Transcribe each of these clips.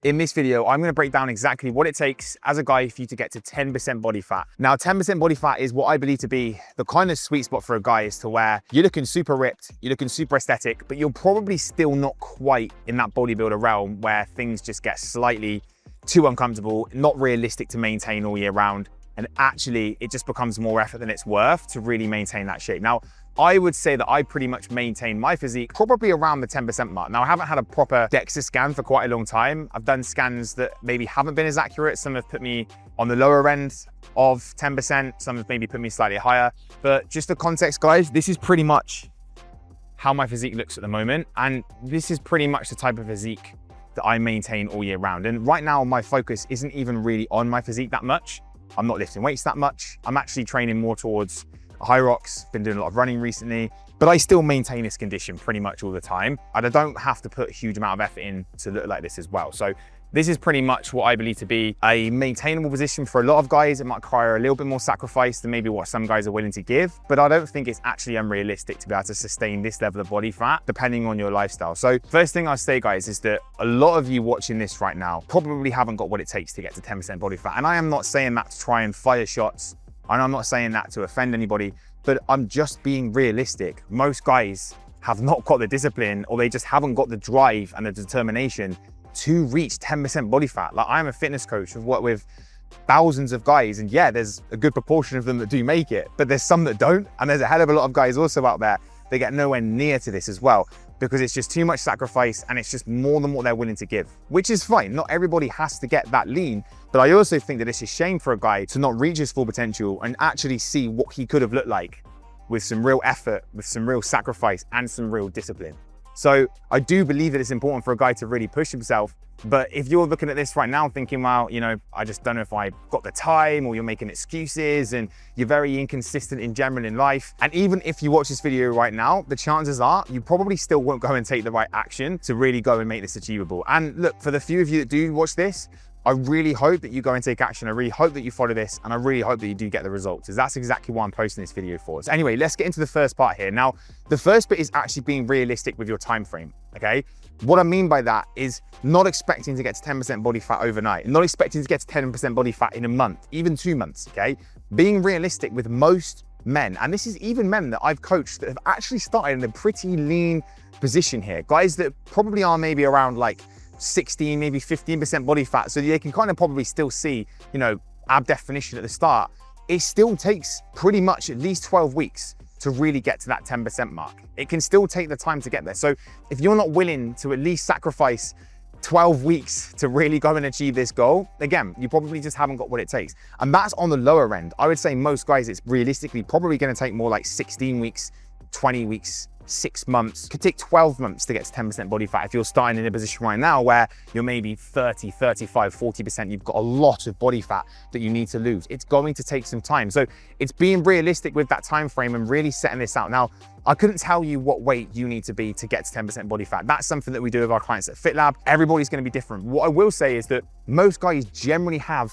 In this video, I'm gonna break down exactly what it takes as a guy for you to get to 10% body fat. Now, 10% body fat is what I believe to be the kind of sweet spot for a guy, is to where you're looking super ripped, you're looking super aesthetic, but you're probably still not quite in that bodybuilder realm where things just get slightly too uncomfortable, not realistic to maintain all year round. And actually, it just becomes more effort than it's worth to really maintain that shape. Now, I would say that I pretty much maintain my physique probably around the 10% mark. Now, I haven't had a proper DEXA scan for quite a long time. I've done scans that maybe haven't been as accurate. Some have put me on the lower end of 10%. Some have maybe put me slightly higher. But just the context, guys, this is pretty much how my physique looks at the moment. And this is pretty much the type of physique that I maintain all year round. And right now, my focus isn't even really on my physique that much. I'm not lifting weights that much. I'm actually training more towards high rocks, been doing a lot of running recently, but I still maintain this condition pretty much all the time. And I don't have to put a huge amount of effort in to look like this as well. So this is pretty much what I believe to be a maintainable position for a lot of guys. It might require a little bit more sacrifice than maybe what some guys are willing to give, but I don't think it's actually unrealistic to be able to sustain this level of body fat depending on your lifestyle. So first thing I'll say, guys, is that a lot of you watching this right now probably haven't got what it takes to get to 10% body fat. And I am not saying that to try and fire shots, and I'm not saying that to offend anybody, but I'm just being realistic. Most guys have not got the discipline, or they just haven't got the drive and the determination to reach 10% body fat. Like, I'm a fitness coach. I've worked with thousands of guys, and yeah, there's a good proportion of them that do make it, but there's some that don't. And there's a hell of a lot of guys also out there that get nowhere near to this as well, because it's just too much sacrifice and it's just more than what they're willing to give, which is fine. Not everybody has to get that lean, but I also think that it's a shame for a guy to not reach his full potential and actually see what he could have looked like with some real effort, with some real sacrifice and some real discipline. So I do believe that it's important for a guy to really push himself. But if you're looking at this right now thinking, well, you know, I just don't know if I got the time, or you're making excuses and you're very inconsistent in general in life. And even if you watch this video right now, the chances are you probably still won't go and take the right action to really go and make this achievable. And look, for the few of you that do watch this, I really hope that you go and take action. I really hope that you follow this, and I really hope that you do get the results, because that's exactly what I'm posting this video for. So anyway, let's get into the first part here. Now, the first bit is actually being realistic with your time frame, okay? What I mean by that is not expecting to get to 10% body fat overnight, not expecting to get to 10% body fat in a month, even 2 months, okay? Being realistic with most men, and this is even men that I've coached that have actually started in a pretty lean position here. Guys that probably are maybe around like 16, maybe 15% body fat, so they can kind of probably still see, you know, ab definition at the start. It still takes pretty much at least 12 weeks to really get to that 10% mark. It can still take the time to get there. So if you're not willing to at least sacrifice 12 weeks to really go and achieve this goal, again, you probably just haven't got what it takes. And that's on the lower end. I would say most guys, it's realistically probably going to take more like 16 weeks, 20 weeks, 6 months. Could take 12 months to get to 10% body fat if you're starting in a position right now where you're maybe 30, 35, 40%. You've got a lot of body fat that you need to lose. It's going to take some time. So it's being realistic with that time frame and really setting this out. Now, I couldn't tell you what weight you need to be to get to 10% body fat. That's something that we do with our clients at FitLab. Everybody's going to be different. What I will say is that most guys generally have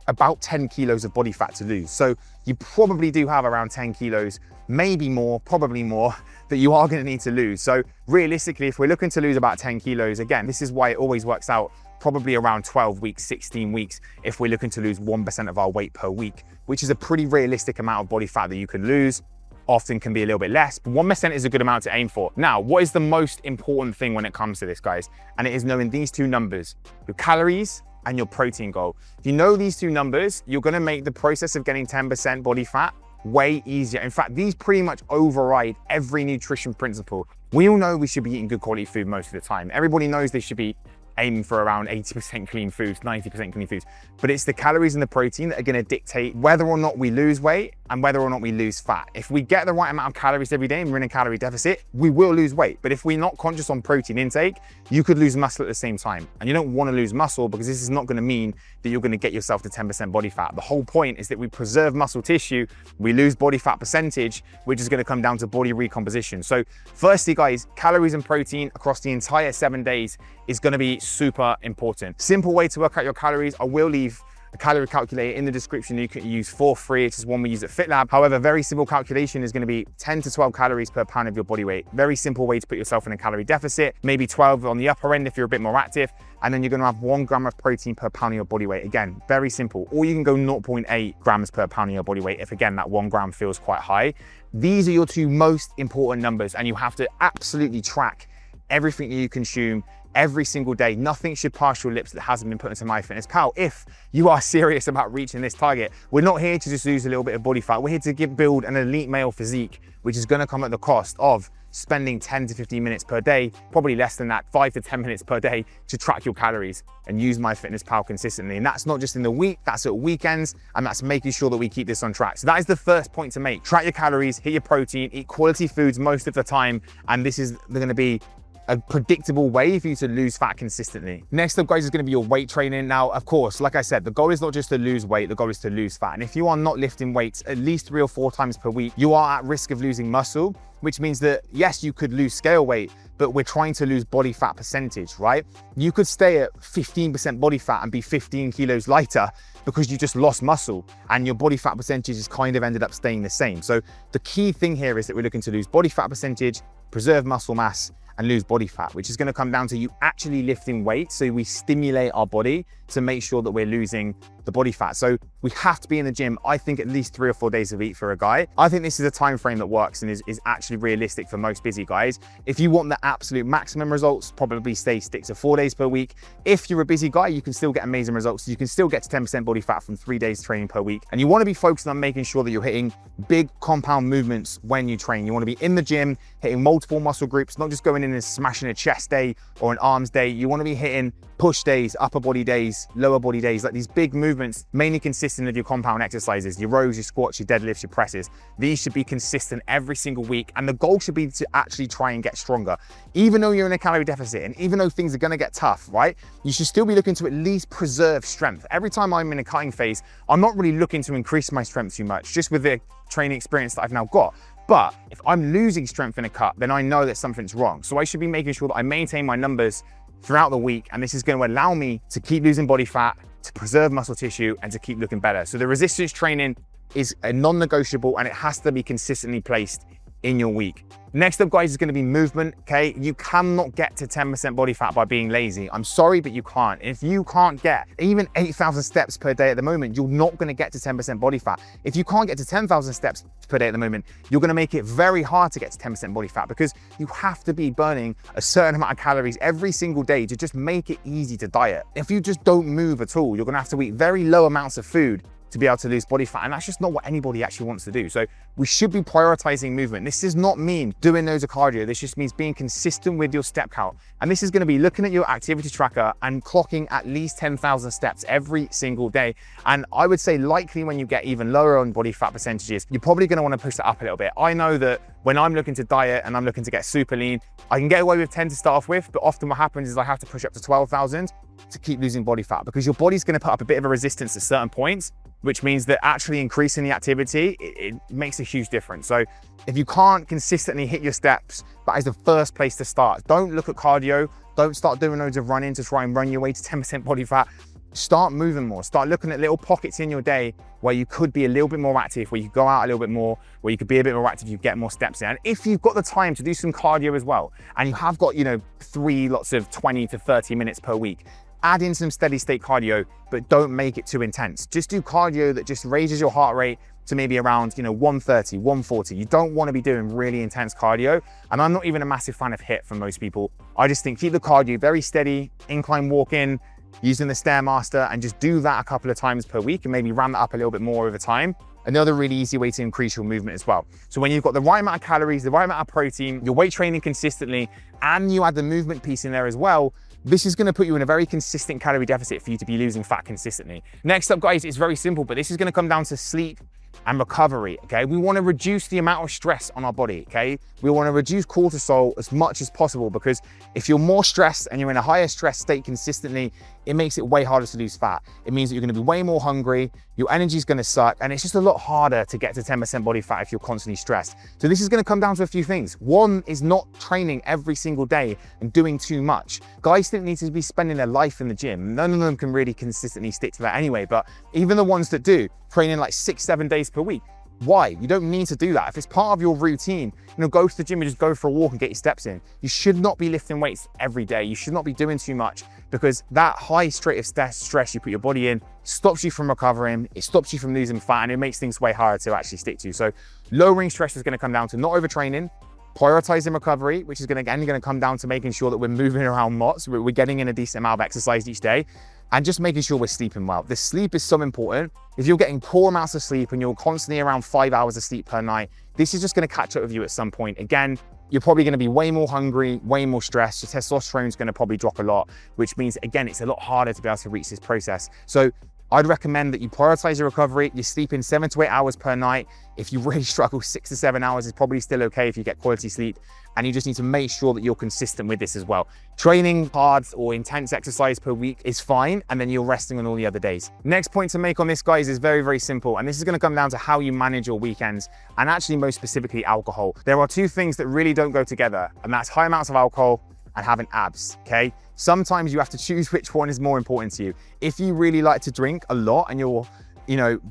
about 10 kilos of body fat to lose. So you probably do have around 10 kilos, maybe more, probably more, that you are going to need to lose. So realistically, if we're looking to lose about 10 kilos, again, this is why it always works out probably around 12 weeks, 16 weeks, if we're looking to lose 1% of our weight per week, which is a pretty realistic amount of body fat that you can lose. Often can be a little bit less, but 1% is a good amount to aim for. Now, what is the most important thing when it comes to this, guys? And it is knowing these two numbers, your calories and your protein goal. If you know these two numbers, you're gonna make the process of getting 10% body fat way easier. In fact, these pretty much override every nutrition principle. We all know we should be eating good quality food most of the time. Everybody knows they should be aiming for around 80% clean foods, 90% clean foods. But it's the calories and the protein that are gonna dictate whether or not we lose weight and whether or not we lose fat. If we get the right amount of calories every day and we're in a calorie deficit, we will lose weight. But if we're not conscious on protein intake, you could lose muscle at the same time. And you don't wanna lose muscle, because this is not gonna mean that you're gonna get yourself to 10% body fat. The whole point is that we preserve muscle tissue, we lose body fat percentage, which is gonna come down to body recomposition. So firstly, guys, calories and protein across the entire 7 days is gonna be super important. Simple way to work out your calories. I will leave a calorie calculator in the description you can use for free. It's just one we use at FitLab. However, very simple calculation is going to be 10 to 12 calories per pound of your body weight. Very simple way to put yourself in a calorie deficit, maybe 12 on the upper end if you're a bit more active. And then you're going to have 1 gram of protein per pound of your body weight. Again, very simple. Or you can go 0.8 grams per pound of your body weight if, again, that 1 gram feels quite high. These are your two most important numbers, and you have to absolutely track everything that you consume every single day. Nothing should pass your lips that hasn't been put into MyFitnessPal if you are serious about reaching this target. We're not here to just lose a little bit of body fat. We're here to build an elite male physique, which is going to come at the cost of spending 10 to 15 minutes per day, probably less than that, 5 to 10 minutes per day to track your calories and use MyFitnessPal consistently. And that's not just in the week, that's at weekends, and that's making sure that we keep this on track. So that is the first point to make. Track your calories, hit your protein, eat quality foods most of the time, and this is going to be a predictable way for you to lose fat consistently. Next up, guys, is going to be your weight training. Now, of course, like I said, the goal is not just to lose weight, the goal is to lose fat. And if you are not lifting weights at least 3 or 4 times per week, you are at risk of losing muscle, which means that, yes, you could lose scale weight, but we're trying to lose body fat percentage, right? You could stay at 15% body fat and be 15 kilos lighter because you just lost muscle and your body fat percentage has kind of ended up staying the same. So the key thing here is that we're looking to lose body fat percentage, preserve muscle mass, and lose body fat, which is going to come down to you actually lifting weight. So we stimulate our body to make sure that we're losing the body fat. So we have to be in the gym, I think, at least 3 or 4 days a week for a guy. I think this is a time frame that works and is actually realistic for most busy guys. If you want the absolute maximum results, probably stick to 4 days per week. If you're a busy guy, you can still get amazing results. You can still get to 10% body fat from 3 days training per week. And you want to be focused on making sure that you're hitting big compound movements when you train. You want to be in the gym, hitting multiple muscle groups, not just going in and smashing a chest day or an arms day. You want to be hitting push days, upper body days, lower body days, like these big movements, mainly consistent of your compound exercises, your rows, your squats, your deadlifts, your presses. These should be consistent every single week. And the goal should be to actually try and get stronger. Even though you're in a calorie deficit and even though things are going to get tough, right? You should still be looking to at least preserve strength. Every time I'm in a cutting phase, I'm not really looking to increase my strength too much, just with the training experience that I've now got. But if I'm losing strength in a cut, then I know that something's wrong. So I should be making sure that I maintain my numbers throughout the week. And this is going to allow me to keep losing body fat, to preserve muscle tissue, and to keep looking better. So the resistance training is a non-negotiable and it has to be consistently placed in your week. Next up, guys, is going to be movement, okay? You cannot get to 10% body fat by being lazy. I'm sorry, but you can't. If you can't get even 8,000 steps per day at the moment, you're not going to get to 10% body fat. If you can't get to 10,000 steps per day at the moment, you're going to make it very hard to get to 10% body fat because you have to be burning a certain amount of calories every single day to just make it easy to diet. If you just don't move at all, you're going to have to eat very low amounts of food to be able to lose body fat. And that's just not what anybody actually wants to do. So we should be prioritizing movement. This does not mean doing loads of cardio. This just means being consistent with your step count. And this is going to be looking at your activity tracker and clocking at least 10,000 steps every single day. And I would say likely when you get even lower on body fat percentages, you're probably going to want to push that up a little bit. I know that when I'm looking to diet and I'm looking to get super lean, I can get away with 10 to start off with, but often what happens is I have to push up to 12,000 to keep losing body fat because your body's going to put up a bit of a resistance at certain points, which means that actually increasing the activity, it makes a huge difference. So if you can't consistently hit your steps, that is the first place to start. Don't look at cardio. Don't start doing loads of running to try and run your way to 10% body fat. Start moving more. Start looking at little pockets in your day where you could be a little bit more active, where you go out a little bit more, where you could be a bit more active, you get more steps in. And if you've got the time to do some cardio as well, and you have got, 3 lots of 20 to 30 minutes per week, add in some steady state cardio, but don't make it too intense. Just do cardio that just raises your heart rate to maybe around 130, 140. You don't want to be doing really intense cardio. And I'm not even a massive fan of HIIT for most people. I just think keep the cardio very steady, incline walking, using the Stairmaster, and just do that a couple of times per week and maybe ramp that up a little bit more over time. Another really easy way to increase your movement as well. So when you've got the right amount of calories, the right amount of protein, your weight training consistently, and you add the movement piece in there as well, this is going to put you in a very consistent calorie deficit for you to be losing fat consistently. Next up, guys, it's very simple, but this is going to come down to sleep and recovery, okay? We want to reduce the amount of stress on our body, okay? We want to reduce cortisol as much as possible because if you're more stressed and you're in a higher stress state consistently, it makes it way harder to lose fat. It means that you're gonna be way more hungry, your energy's gonna suck, and it's just a lot harder to get to 10% body fat if you're constantly stressed. So this is gonna come down to a few things. One is not training every single day and doing too much. Guys don't need to be spending their life in the gym. None of them can really consistently stick to that anyway, but even the ones that do, training like 6-7 days per week, why? You don't need to do that. If it's part of your routine, go to the gym and just go for a walk and get your steps in. You should not be lifting weights every day. You should not be doing too much, because that high rate of stress you put your body in stops you from recovering, it stops you from losing fat, and it makes things way harder to actually stick to. So lowering stress is gonna come down to not overtraining, prioritizing recovery, which is gonna come down to making sure that we're moving around lots, we're getting in a decent amount of exercise each day, and just making sure we're sleeping well. The sleep is so important. If you're getting poor amounts of sleep and you're constantly around 5 hours of sleep per night, this is just gonna catch up with you at some point. Again, you're probably gonna be way more hungry, way more stressed. Your testosterone is gonna probably drop a lot, which means, again, it's a lot harder to be able to reach this process. So I'd recommend that you prioritize your recovery. You're sleeping 7 to 8 hours per night. If you really struggle, 6 to 7 hours is probably still okay if you get quality sleep. And you just need to make sure that you're consistent with this as well. Training hard or intense exercise per week is fine, and then you're resting on all the other days. Next point to make on this, guys, is very, very simple. And this is gonna come down to how you manage your weekends, and actually most specifically alcohol. There are two things that really don't go together, and that's high amounts of alcohol and having abs, okay? Sometimes you have to choose which one is more important to you. If you really like to drink a lot and you're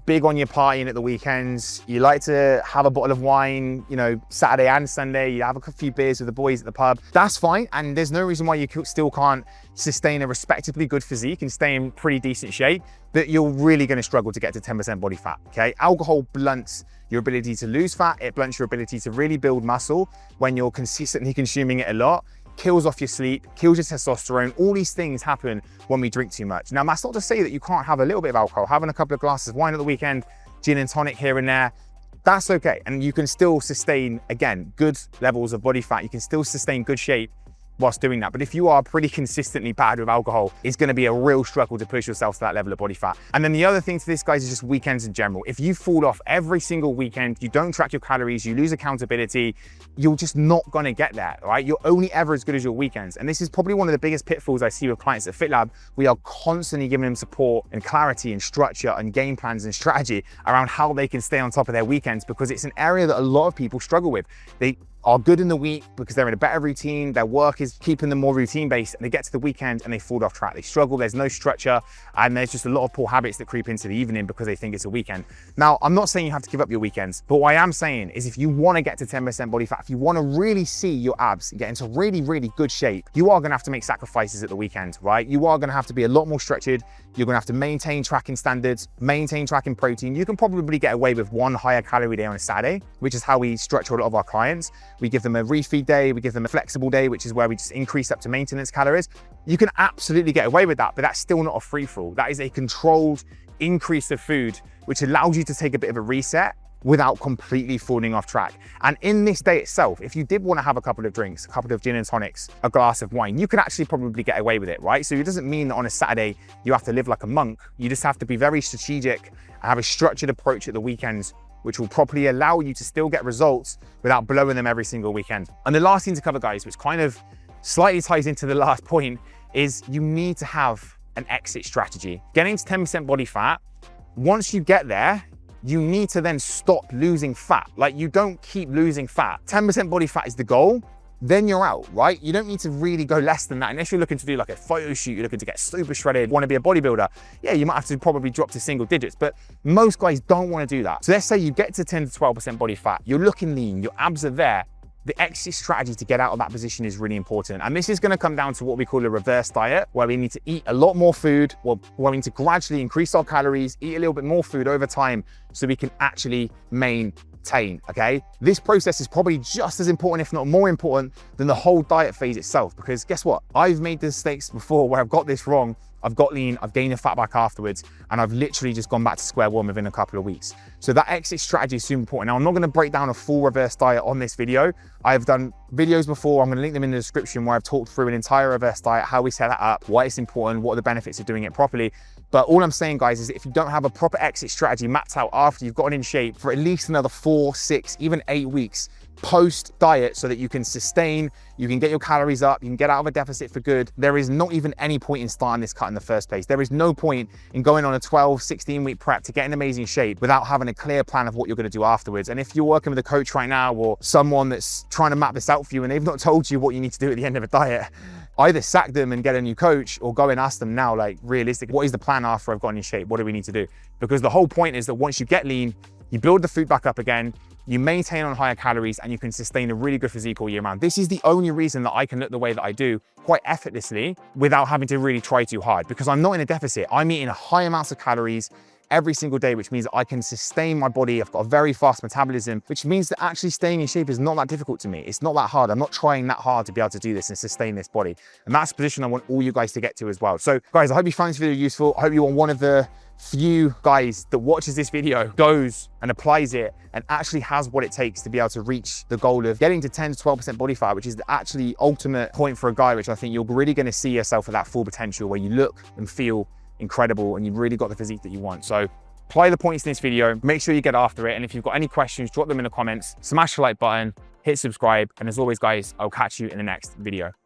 big on your partying at the weekends, you like to have a bottle of wine, Saturday and Sunday, you have a few beers with the boys at the pub, that's fine. And there's no reason why you still can't sustain a respectably good physique and stay in pretty decent shape, but you're really gonna struggle to get to 10% body fat, okay? Alcohol blunts your ability to lose fat, it blunts your ability to really build muscle when you're consistently consuming it a lot. Kills off your sleep, kills your testosterone. All these things happen when we drink too much. Now, that's not to say that you can't have a little bit of alcohol. Having a couple of glasses of wine at the weekend, gin and tonic here and there, that's okay. And you can still sustain, again, good levels of body fat. You can still sustain good shape whilst doing that. But if you are pretty consistently bad with alcohol, it's gonna be a real struggle to push yourself to that level of body fat. And then the other thing to this, guys, is just weekends in general. If you fall off every single weekend, you don't track your calories, you lose accountability, you're just not gonna get there, right? You're only ever as good as your weekends. And this is probably one of the biggest pitfalls I see with clients at FitLab. We are constantly giving them support and clarity and structure and game plans and strategy around how they can stay on top of their weekends, because it's an area that a lot of people struggle with. They are good in the week because they're in a better routine, their work is keeping them more routine-based, and they get to the weekend and they fall off track. They struggle, there's no structure, and there's just a lot of poor habits that creep into the evening because they think it's a weekend. Now, I'm not saying you have to give up your weekends, but what I am saying is if you wanna get to 10% body fat, if you wanna really see your abs get into really, really good shape, you are gonna have to make sacrifices at the weekend, right? You are gonna have to be a lot more structured, you're gonna have to maintain tracking standards, maintain tracking protein. You can probably get away with one higher calorie day on a Saturday, which is how we structure a lot of our clients. We give them a refeed day, we give them a flexible day, which is where we just increase up to maintenance calories. You can absolutely get away with that, but that's still not a free-for-all. That is a controlled increase of food, which allows you to take a bit of a reset without completely falling off track. And in this day itself, if you did want to have a couple of drinks, a couple of gin and tonics, a glass of wine, you can actually probably get away with it, right? So it doesn't mean that on a Saturday you have to live like a monk. You just have to be very strategic and have a structured approach at the weekends, which will properly allow you to still get results without blowing them every single weekend. And the last thing to cover, guys, which kind of slightly ties into the last point, is you need to have an exit strategy. Getting to 10% body fat, once you get there, you need to then stop losing fat. Like, you don't keep losing fat. 10% body fat is the goal, then you're out, right? You don't need to really go less than that. Unless you're looking to do like a photo shoot, you're looking to get super shredded, want to be a bodybuilder. Yeah, you might have to probably drop to single digits, but most guys don't want to do that. So let's say you get to 10 to 12% body fat, you're looking lean, your abs are there. The exit strategy to get out of that position is really important. And this is going to come down to what we call a reverse diet, where we need to eat a lot more food, where we need to gradually increase our calories, eat a little bit more food over time so we can actually maintain, okay? This process is probably just as important, if not more important, than the whole diet phase itself, because guess what? I've made mistakes before where I've got this wrong. I've got lean, I've gained the fat back afterwards, and I've literally just gone back to square one within a couple of weeks. So that exit strategy is super important. Now, I'm not gonna break down a full reverse diet on this video. I've done videos before, I'm gonna link them in the description, where I've talked through an entire reverse diet, how we set that up, why it's important, what are the benefits of doing it properly. But all I'm saying, guys, is that if you don't have a proper exit strategy mapped out after you've gotten in shape for at least another 4, 6, even 8 weeks, post diet so that you can sustain, you can get your calories up, you can get out of a deficit for good. There is not even any point in starting this cut in the first place. There is no point in going on a 12, 16 week prep to get in amazing shape without having a clear plan of what you're gonna do afterwards. And if you're working with a coach right now or someone that's trying to map this out for you and they've not told you what you need to do at the end of a diet, either sack them and get a new coach or go and ask them now, like, realistically, what is the plan after I've gotten in shape? What do we need to do? Because the whole point is that once you get lean, you build the food back up again, you maintain on higher calories, and you can sustain a really good physique all year round. This is the only reason that I can look the way that I do quite effortlessly without having to really try too hard, because I'm not in a deficit. I'm eating high amounts of calories every single day, which means I can sustain my body. I've got a very fast metabolism, which means that actually staying in shape is not that difficult to me. It's not that hard. I'm not trying that hard to be able to do this and sustain this body. And that's the position I want all you guys to get to as well. So guys, I hope you find this video useful. I hope you are one of the few guys that watches this video, goes and applies it and actually has what it takes to be able to reach the goal of getting to 10 to 12% body fat, which is the actually ultimate point for a guy, which I think you're really going to see yourself at that full potential where you look and feel incredible and you've really got the physique that you want. So apply the points in this video, make sure you get after it. And if you've got any questions, drop them in the comments, smash the like button, hit subscribe. And as always, guys, I'll catch you in the next video.